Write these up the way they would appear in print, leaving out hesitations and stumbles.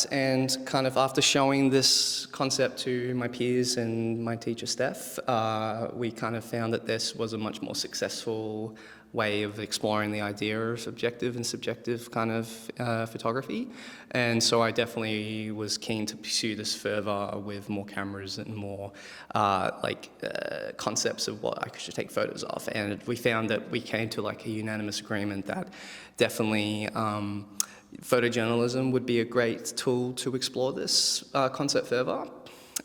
And kind of after showing this concept to my peers and my teacher Steph, we kind of found that this was a much more successful way of exploring the idea of objective and subjective kind of photography. And so I definitely was keen to pursue this further with more cameras and more concepts of what I should take photos of. And we found that we came to like a unanimous agreement that definitely photojournalism would be a great tool to explore this concept further.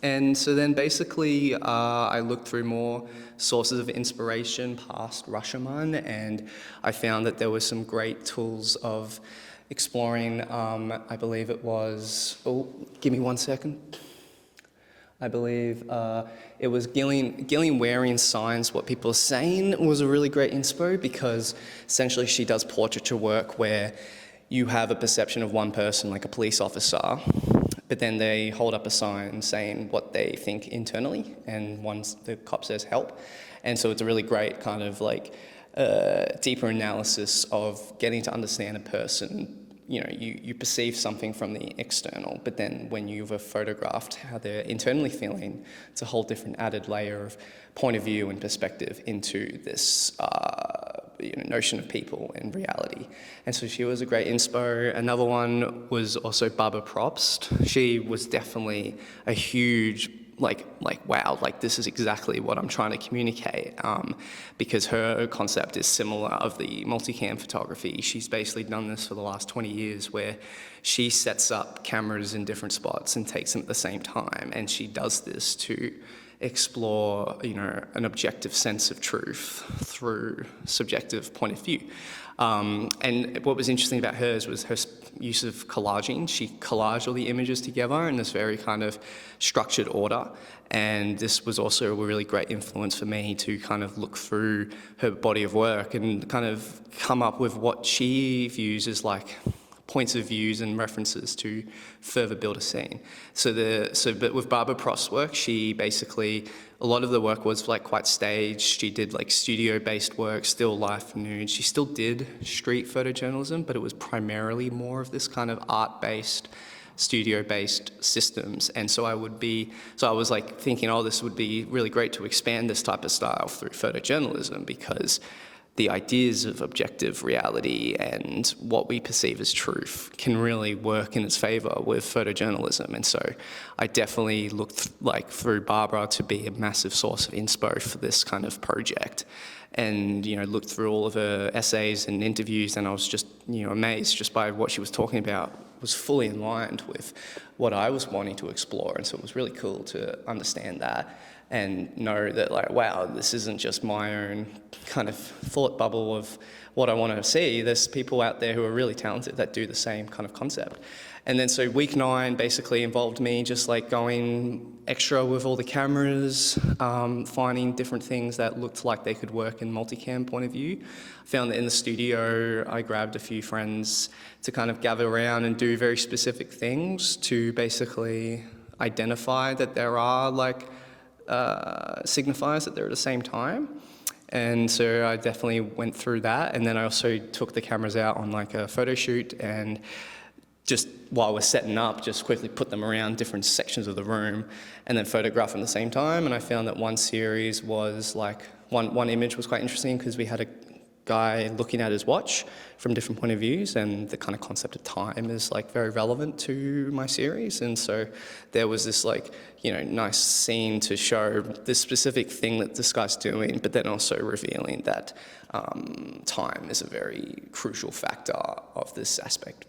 And so then basically I looked through more sources of inspiration past Rashomon, and I found that there were some great tools of exploring, I believe it was, give me 1 second. I believe it was Gillian Waring's Signs, What People Are Saying, was a really great inspo, because essentially she does portraiture work where you have a perception of one person, like a police officer, but then they hold up a sign saying what they think internally, and once the cop says help. And so it's a really great kind of like deeper analysis of getting to understand a person. You know, you perceive something from the external, but then when you've photographed how they're internally feeling, it's a whole different added layer of point of view and perspective into this notion of people and reality. And so she was a great inspo. Another one was also Barbara Probst. She was definitely a huge wow, like this is exactly what I'm trying to communicate, because her concept is similar of the multicam photography. She's basically done this for the last 20 years, where she sets up cameras in different spots and takes them at the same time, and she does this to explore, an objective sense of truth through subjective point of view. And what was interesting about hers was her use of collaging. She collaged all the images together in this very kind of structured order. And this was also a really great influence for me to kind of look through her body of work and kind of come up with what she views as like points of views and references to further build a scene. But with Barbara Prost's work, she basically, a lot of the work was like quite staged. She did like studio-based work, still life nude. She still did street photojournalism, but it was primarily more of this kind of art-based, studio-based systems. And so I was like thinking, this would be really great to expand this type of style through photojournalism, because the ideas of objective reality and what we perceive as truth can really work in its favor with photojournalism. And so I definitely looked through Barbara to be a massive source of inspo for this kind of project. And, looked through all of her essays and interviews, and I was just, amazed just by what she was talking about was fully in line with what I was wanting to explore. And so it was really cool to understand that and know that, wow, this isn't just my own kind of thought bubble of what I want to see. There's people out there who are really talented that do the same kind of concept. And then so week 9 basically involved me just going extra with all the cameras, finding different things that looked like they could work in multicam point of view. I found that in the studio, I grabbed a few friends to kind of gather around and do very specific things to basically identify that there are signifiers that they're at the same time. And so I definitely went through that. And then I also took the cameras out on a photo shoot, and just while we're setting up, just quickly put them around different sections of the room and then photograph them at the same time. And I found that one series was one image was quite interesting, because we had a guy looking at his watch from different point of views, and the kind of concept of time is very relevant to my series. And so there was this nice scene to show this specific thing that this guy's doing, but then also revealing that time is a very crucial factor of this aspect.